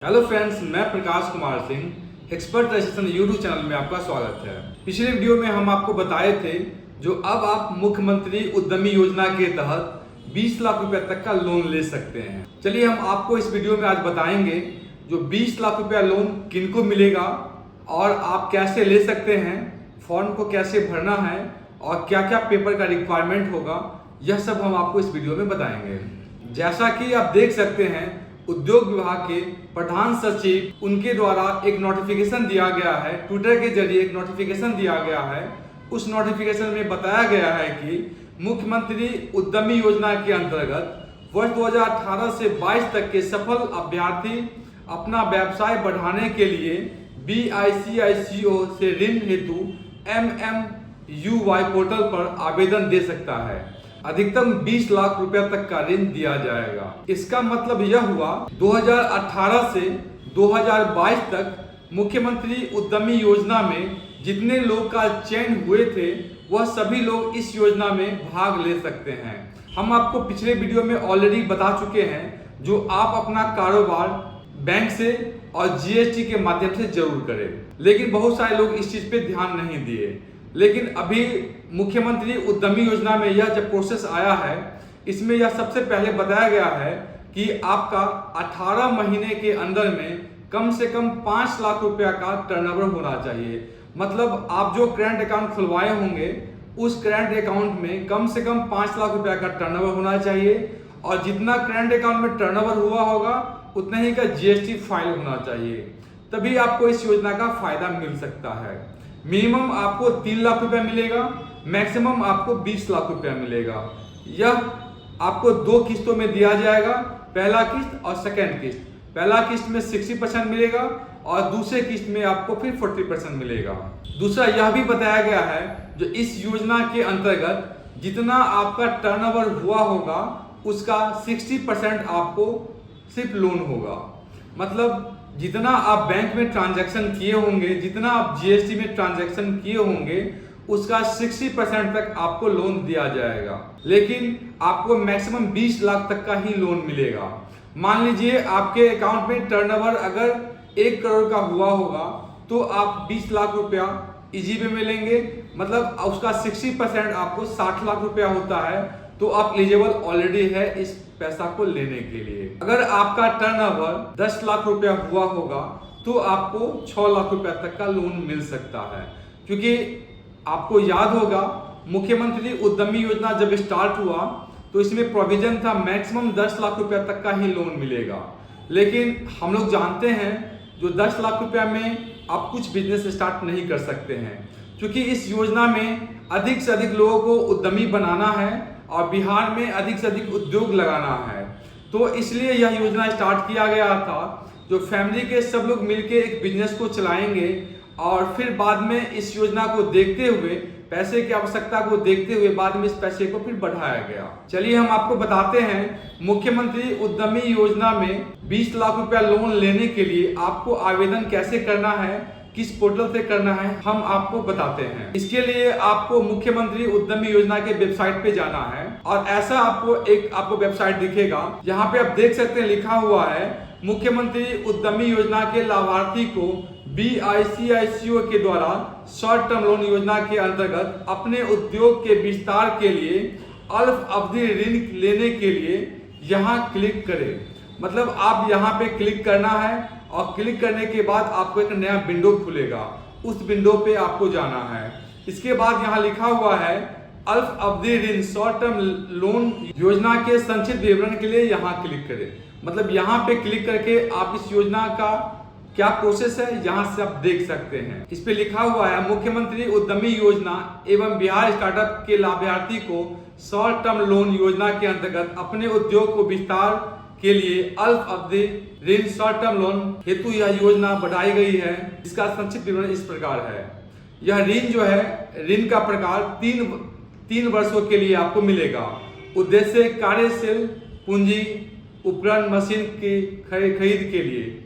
Hello friends, मैं Prakash Kumar Singh expert registration YouTube channel में आपका स्वागत है। पिछले वीडियो में हम आपको बताए थे जो अब आप मुख्यमंत्री उद्यमी योजना के तहत 20 लाख रुपए तक का लोन ले सकते हैं। चलिए हम आपको इस वीडियो में आज बताएंगे जो 20 लाख रुपया लोन किनको मिलेगा और आप कैसे ले सकते हैं, फॉर्म को कैसे भरना है और क्या क्या पेपर का रिक्वायरमेंट होगा, यह सब हम आपको इस वीडियो में बताएंगे। जैसा कि आप देख सकते हैं, उद्योग विभाग के प्रधान सचिव उनके द्वारा एक नोटिफिकेशन दिया गया है, ट्विटर के जरिए एक नोटिफिकेशन दिया गया है। उस नोटिफिकेशन में बताया गया है कि मुख्यमंत्री उद्यमी योजना के अंतर्गत वर्ष 2018 से 22 तक के सफल अभ्यर्थी अपना व्यवसाय बढ़ाने के लिए BICICO से ऋण हेतु MMUY पोर्टल पर आवेदन दे सकता है। अधिकतम 20 लाख रुपए तक का ऋण दिया जाएगा। इसका मतलब यह हुआ 2018 से 2022 तक मुख्यमंत्री उद्यमी योजना में जितने लोग का चयन हुए थे वह सभी लोग इस योजना में भाग ले सकते हैं। हम आपको पिछले वीडियो में ऑलरेडी बता चुके हैं जो आप अपना कारोबार बैंक से और GST के माध्यम से जरूर करें, लेकिन बहुत सारे लोग इस चीज पे ध्यान नहीं दिए। लेकिन अभी मुख्यमंत्री उद्यमी योजना में यह जब प्रोसेस आया है, इसमें यह सबसे पहले बताया गया है कि आपका 18 महीने के अंदर में कम से कम 5 लाख रुपया का टर्नओवर होना चाहिए। मतलब आप जो करंट अकाउंट खुलवाए होंगे उस करंट अकाउंट में कम से कम 5 लाख रुपया का टर्नओवर होना चाहिए और जितना करंट अकाउंट में टर्नओवर हुआ होगा उतना ही का GST फाइल होना चाहिए, तभी आपको इस योजना का फायदा मिल सकता है। मिनिमम आपको 3 लाख रुपया मिलेगा, मैक्सिमम आपको 20 लाख रुपया मिलेगा। यह आपको 2 किस्तों में दिया जाएगा, पहला किस्त और सेकेंड किस्त। पहला किस्त में 60% मिलेगा और दूसरे किस्त में आपको फिर 40% मिलेगा। दूसरा यह भी बताया गया है जो इस योजना के अंतर्गत जितना आपका टर्नओवर हुआ होगा उसका 60% आपको सिर्फ लोन होगा। मतलब जितना आप बैंक में ट्रांजैक्शन किए होंगे, जितना आप GST में ट्रांजैक्शन किए होंगे उसका 60% तक आपको लोन दिया जाएगा, लेकिन आपको मैक्सिमम 20 लाख तक का ही लोन मिलेगा। मान लीजिए आपके अकाउंट में टर्नओवर अगर 1 करोड़ का हुआ होगा तो आप 20 लाख रुपया इजी में मिलेंगे। मतलब उसका 60% आपको 60 लाख रुपया होता है, तो आप एलिजिबल ऑलरेडी है इस पैसा को लेने के लिए। अगर आपका टर्नओवर 10 लाख रुपया हुआ होगा तो आपको 6 लाख रुपया तक का लोन मिल सकता है। क्योंकि आपको याद होगा मुख्यमंत्री उद्यमी योजना जब स्टार्ट हुआ तो इसमें प्रोविजन था मैक्सिमम 10 लाख रुपया तक का ही लोन मिलेगा, लेकिन हम लोग जानते हैं जो 10 लाख रुपया में आप कुछ बिजनेस स्टार्ट नहीं कर सकते हैं, क्योंकि इस योजना में अधिक से अधिक लोगों को उद्यमी बनाना है और बिहार में अधिक से अधिक उद्योग लगाना है। तो इसलिए यह योजना स्टार्ट किया गया था जो फैमिली के सब लोग मिलके एक बिजनेस को चलाएंगे और फिर बाद में इस योजना को देखते हुए, पैसे की आवश्यकता को देखते हुए बाद में इस पैसे को फिर बढ़ाया गया। चलिए हम आपको बताते हैं मुख्यमंत्री उद्यमी योजना में 20 लाख रुपया लोन लेने के लिए आपको आवेदन कैसे करना है, किस पोर्टल से करना है, हम आपको बताते हैं। इसके लिए आपको मुख्यमंत्री उद्यमी योजना के वेबसाइट पे जाना है और ऐसा आपको वेबसाइट दिखेगा। यहाँ पे आप देख सकते हैं लिखा हुआ है मुख्यमंत्री उद्यमी योजना के लाभार्थी को BICICO के द्वारा शॉर्ट टर्म लोन योजना के अंतर्गत अपने उद्योग के विस्तार के लिए अल्प अवधि ऋण लेने के लिए यहाँ क्लिक करें। मतलब आप यहाँ पे क्लिक करना है और क्लिक करने के बाद आपको एक नया विंडो खुलेगा, उस विंडो पे आपको जाना है। इसके बाद यहाँ लिखा हुआ है अल्प अवधि ऋण शॉर्ट टर्म लोन योजना के संक्षिप्त विवरण के लिए यहाँ क्लिक करें। मतलब यहाँ पे क्लिक करके आप इस योजना का क्या प्रोसेस है यहाँ से आप देख सकते हैं। इस पे लिखा हुआ है मुख्यमंत्री उद्यमी योजना एवं बिहार स्टार्टअप के लाभार्थी को शॉर्ट टर्म लोन योजना के अंतर्गत अपने उद्योग को विस्तार के लिए अल्प अवधि ऋण शॉर्ट टर्म लोन हेतु यह योजना बढ़ाई गई है, जिसका संक्षिप्त विवरण इस प्रकार है। यह ऋण जो है, ऋण का प्रकार 3 वर्षों के लिए आपको मिलेगा। उद्देश्य कार्यशील पूंजी उपकरण मशीन की खरीद के लिए।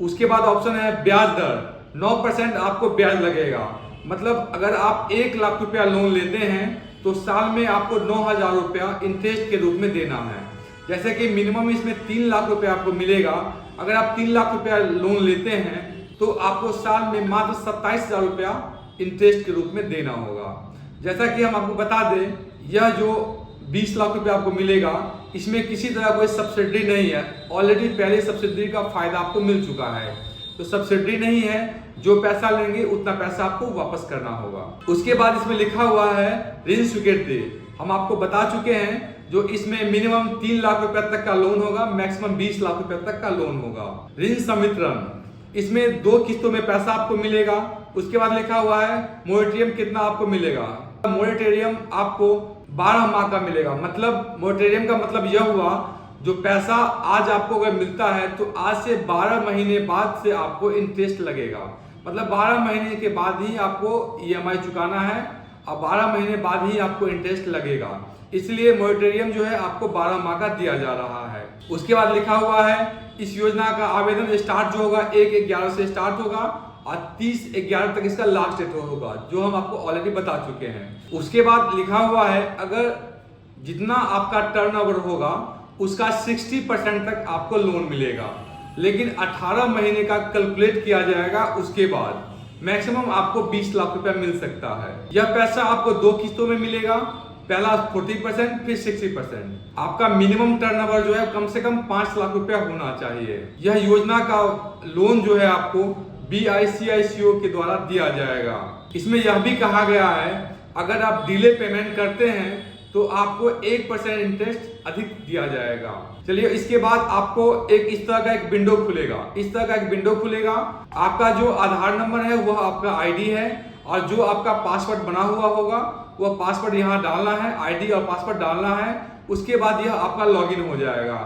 उसके बाद ऑप्शन है ब्याज दर 9% आपको ब्याज लगेगा। मतलब अगर आप 1 लाख रुपया लोन लेते हैं तो साल में आपको 9,000 रुपया इंटरेस्ट के रूप में देना है। जैसे कि मिनिमम इसमें 3 लाख रुपए आपको मिलेगा अगर आप 3 लाख रुपया लोन लेते हैं तो आपको साल में मात्र 27,000 रुपया इंटरेस्ट के रूप में देना होगा। जैसा कि हम आपको बता दें, यह जो 20 लाख रुपया आपको मिलेगा, इसमें किसी तरह कोई सब्सिडी नहीं है। ऑलरेडी पहले सब्सिडी का फायदा आपको मिल चुका है, तो सब्सिडी नहीं है। जो पैसा लेंगे उतना पैसा आपको वापस करना होगा। उसके बाद इसमें लिखा हुआ है ऋण स्वीकृति। हम आपको बता चुके हैं जो इसमें मिनिमम 3 लाख रुपए तक का लोन होगा, मैक्सिमम 20 लाख रुपए तक का लोन होगा। ऋण संवितरण, इसमें 2 किस्तों में पैसा आपको मिलेगा। उसके बाद लिखा हुआ है मोरेटोरियम कितना आपको मिलेगा। मोरेटोरियम आपको 12 माह का मिलेगा। मतलब मोरेटोरियम का मतलब यह हुआ, जो पैसा आज आपको अगर मिलता है तो आज से 12 महीने बाद से आपको इंटरेस्ट लगेगा। मतलब 12 महीने के बाद ही आपको EMI चुकाना है और 12 महीने बाद ही आपको इंटरेस्ट लगेगा। इसलिए मोरेटोरियम जो है आपको 12 माह का दिया जा रहा है। उसके बाद लिखा हुआ है इस योजना का आवेदन स्टार्ट जो होगा 1/11 से स्टार्ट होगा और 30/11 तक इसका लास्ट डेट होगा, जो हम आपको ऑलरेडी बता चुके हैं। उसके बाद लिखा हुआ है अगर जितना आपका टर्नओवर होगा उसका 60% तक आपको लोन मिलेगा, लेकिन 18 महीने का कैलकुलेट किया जाएगा। उसके बाद मैक्सिमम आपको 20 लाख रुपया मिल सकता है। यह पैसा आपको 2 किस्तों में मिलेगा, पहला 40% फिर 60%। आपका मिनिमम टर्नओवर जो है कम से कम 5 लाख रुपया होना चाहिए। यह योजना का लोन जो है आपको BICICO के द्वारा दिया जाएगा। इसमें यह भी कहा गया है अगर आप डिले पेमेंट करते हैं तो आपको 1% इंटरेस्ट अधिक दिया जाएगा। चलिए, इसके बाद आपको इस तरह का एक विंडो खुलेगा। इस तरह का एक विंडो खुलेगा। आपका जो आधार नंबर है वह आपका ID है और जो आपका पासवर्ड बना हुआ होगा वह पासवर्ड यहाँ डालना है। ID और पासवर्ड डालना है। उसके बाद यह आपका लॉगिन हो जाएगा।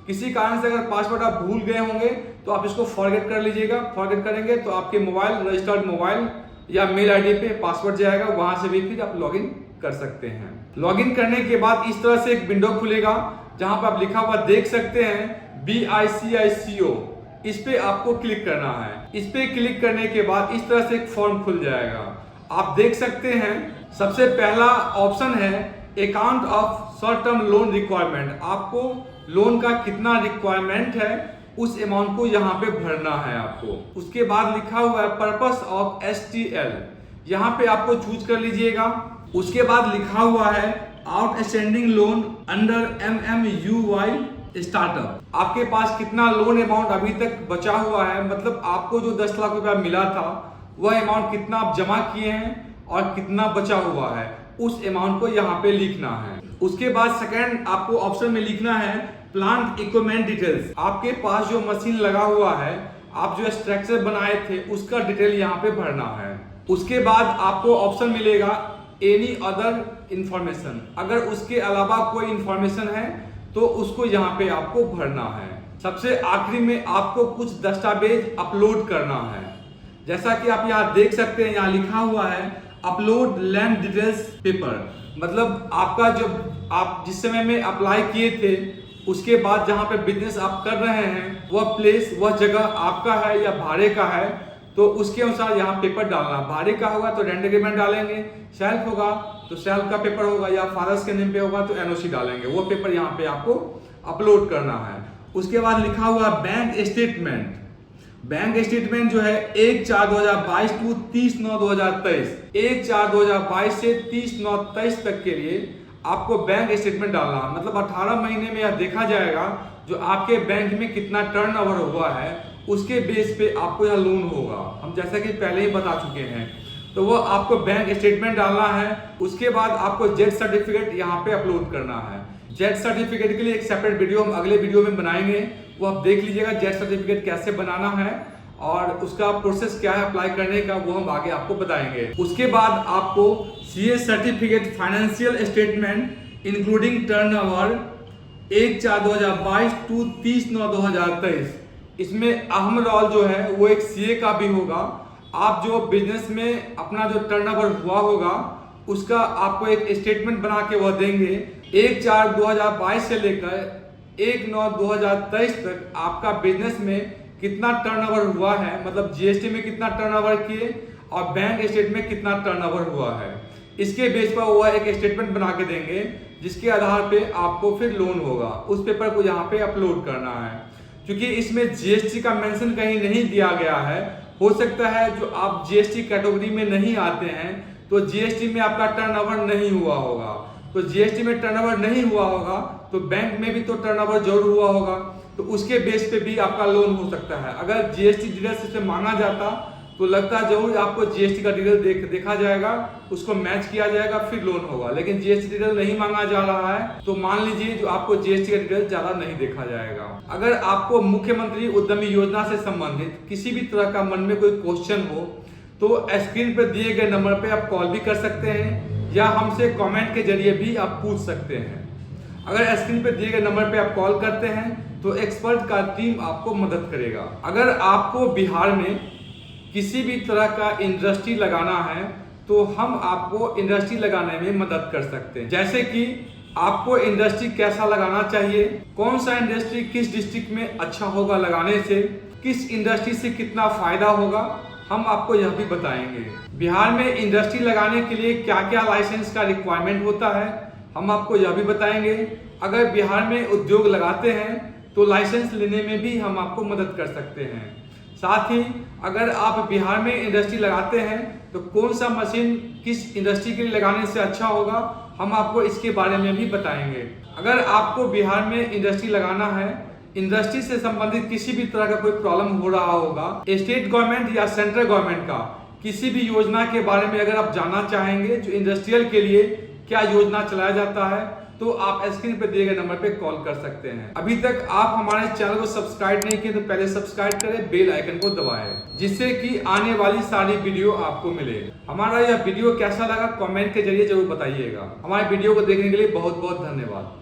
किसी कारण से अगर पासवर्ड आप भूल गए होंगे तो आप इसको फॉरगेट कर लीजिएगा। फॉरगेट करेंगे तो आपके मोबाइल, रजिस्टर्ड मोबाइल या मेल ID पे पासवर्ड जाएगा, वहां से भी फिर आप लॉगिन कर सकते हैं। लॉगिन करने के बाद इस तरह से एक विंडो खुलेगा जहां पर आप लिखा हुआ देख सकते हैं BICICO। इस पे आपको क्लिक करना है। इस पे क्लिक करने के बाद इस तरह से एक फॉर्म खुल जाएगा। आप देख सकते हैं सबसे पहला ऑप्शन है account of short term loan requirement. आपको लोन का कितना रिक्वायरमेंट है उस अमाउंट को यहाँ पे भरना है आपको। उसके बाद लिखा हुआ है पर्पस ऑफ STL, यहाँ पे आपको चूज कर लीजिएगा। उसके बाद लिखा हुआ है outstanding loan under MMUY startup. आपके पास कितना लोन अमाउंट अभी तक बचा हुआ है, मतलब आपको जो 10 लाख रुपया मिला था वह अमाउंट कितना आप जमा किए हैं और कितना बचा हुआ है, उस अमाउंट को यहाँ पे लिखना है। उसके बाद सेकंड आपको ऑप्शन में लिखना है प्लांट इक्विपमेंट डिटेल्स। आपके पास जो मशीन लगा हुआ है, आप जो स्ट्रक्चर बनाए थे उसका डिटेल यहाँ पे भरना है। उसके बाद आपको ऑप्शन मिलेगा एनी अदर इंफॉर्मेशन। अगर उसके अलावा कोई इंफॉर्मेशन है तो उसको यहाँ पे आपको भरना है। सबसे आखिरी में आपको कुछ दस्तावेज अपलोड करना है। जैसा कि आप यहाँ देख सकते हैं, यहाँ लिखा हुआ है अपलोड लैंड डिटेल्स पेपर। मतलब आपका जो आप जिस समय में अप्लाई किए थे उसके बाद जहाँ पे बिजनेस आप कर रहे हैं वह प्लेस, वह जगह आपका है या भाड़े का है, तो उसके अनुसार यहाँ पेपर डालना। भाड़े का होगा तो रेंट एग्रीमेंट डालेंगे, सेल्फ होगा तो सेल्फ का पेपर होगा, या फादर्स के नेम पे होगा तो NOC डालेंगे। वो पेपर यहाँ पे आपको अपलोड करना है। उसके बाद लिखा हुआ बैंक स्टेटमेंट। बैंक स्टेटमेंट जो है 1/4/2022 टू 30/9/2023, 1/4/2022 से 30/9/23 तक के लिए आपको बैंक स्टेटमेंट डालना है। मतलब 18 महीने में यह देखा जाएगा जो आपके बैंक में कितना टर्नओवर हुआ है, उसके बेस पे आपको यह लोन होगा। हम जैसा कि पहले ही बता चुके हैं, तो वो आपको बैंक स्टेटमेंट डालना है। उसके बाद आपको जेड सर्टिफिकेट यहाँ पे अपलोड करना है। जेड सर्टिफिकेट के लिए एक सेपरेट वीडियो हम अगले वीडियो में बनाएंगे, वो आप देख लीजिएगा जेड सर्टिफिकेट कैसे बनाना है और उसका प्रोसेस क्या है अप्लाई करने का, वो हम आगे आपको बताएंगे। उसके बाद आपको CA certificate, financial statement including turnover 1/4/2022 to 30/9/2023। इसमें अहम रोल जो है वो एक CA का भी होगा। आप जो बिजनेस में अपना जो टर्नओवर हुआ होगा उसका आपको एक स्टेटमेंट बना के वह देंगे। 1/4/2022 से लेकर 1/9/2023 तक आपका बिजनेस में कितना टर्नओवर हुआ है, मतलब GST में कितना टर्नओवर किए और बैंक स्टेटमेंट में कितना टर्नओवर हुआ है, इसके बेस पर वह एक स्टेटमेंट बना के देंगे जिसके आधार पे आपको फिर लोन होगा। उस पेपर को यहाँ पे अपलोड करना है। क्योंकि इसमें जीएसटी का मेंशन कहीं नहीं दिया गया है। हो सकता है जो आप जीएसटी कैटेगरी में नहीं आते हैं तो जीएसटी में आपका टर्नओवर नहीं हुआ होगा, तो जीएसटी में टर्नओवर नहीं हुआ होगा तो बैंक में भी तो टर्नओवर जरूर हुआ होगा, तो उसके बेस पे भी आपका लोन हो सकता है। अगर जीएसटी डिटेल्स से मांगा जाता तो लगता है जरूर आपको जीएसटी का डिटेल देखा जाएगा, उसको मैच किया जाएगा, फिर लोन होगा। लेकिन जीएसटी डिटेल नहीं मांगा जा रहा है तो मान लीजिए जो आपको जीएसटी का डिटेल ज्यादा नहीं देखा जाएगा। अगर आपको मुख्यमंत्री उद्यमी योजना से संबंधित किसी भी तरह का मन में कोई क्वेश्चन हो तो स्क्रीन पर दिए गए नंबर पे आप कॉल भी कर सकते हैं या हमसे कमेंट के जरिए भी आप पूछ सकते हैं। अगर स्क्रीन पे दिए गए नंबर पे आप कॉल करते हैं तो एक्सपर्ट का टीम आपको मदद करेगा। अगर आपको बिहार में किसी भी तरह का इंडस्ट्री लगाना है तो हम आपको इंडस्ट्री लगाने में मदद कर सकते हैं। जैसे कि आपको इंडस्ट्री कैसा लगाना चाहिए, कौन सा इंडस्ट्री किस डिस्ट्रिक्ट में अच्छा होगा लगाने से, किस इंडस्ट्री से कितना फायदा होगा, हम आपको यह भी बताएंगे। बिहार में इंडस्ट्री लगाने के लिए क्या क्या लाइसेंस का रिक्वायरमेंट होता है, हम आपको यह भी बताएंगे। अगर बिहार में उद्योग लगाते हैं तो लाइसेंस लेने में भी हम आपको मदद कर सकते हैं। साथ ही अगर आप बिहार में इंडस्ट्री लगाते हैं तो कौन सा मशीन किस इंडस्ट्री के लिए लगाने से अच्छा होगा, हम आपको इसके बारे में भी बताएंगे। अगर आपको बिहार में इंडस्ट्री लगाना है, इंडस्ट्री से संबंधित किसी भी तरह का कोई प्रॉब्लम हो रहा होगा, स्टेट गवर्नमेंट या सेंट्रल गवर्नमेंट का किसी भी योजना के बारे में अगर आप जानना चाहेंगे जो इंडस्ट्रियल के लिए क्या योजना चलाया जाता है, तो आप स्क्रीन पर दिए गए नंबर पे कॉल कर सकते हैं। अभी तक आप हमारे चैनल को सब्सक्राइब नहीं किए तो पहले सब्सक्राइब करें, बेल आइकन को दबाएं, जिससे कि आने वाली सारी वीडियो आपको मिले। हमारा यह वीडियो कैसा लगा कमेंट के जरिए जरूर बताइएगा। हमारे वीडियो को देखने के लिए बहुत बहुत धन्यवाद।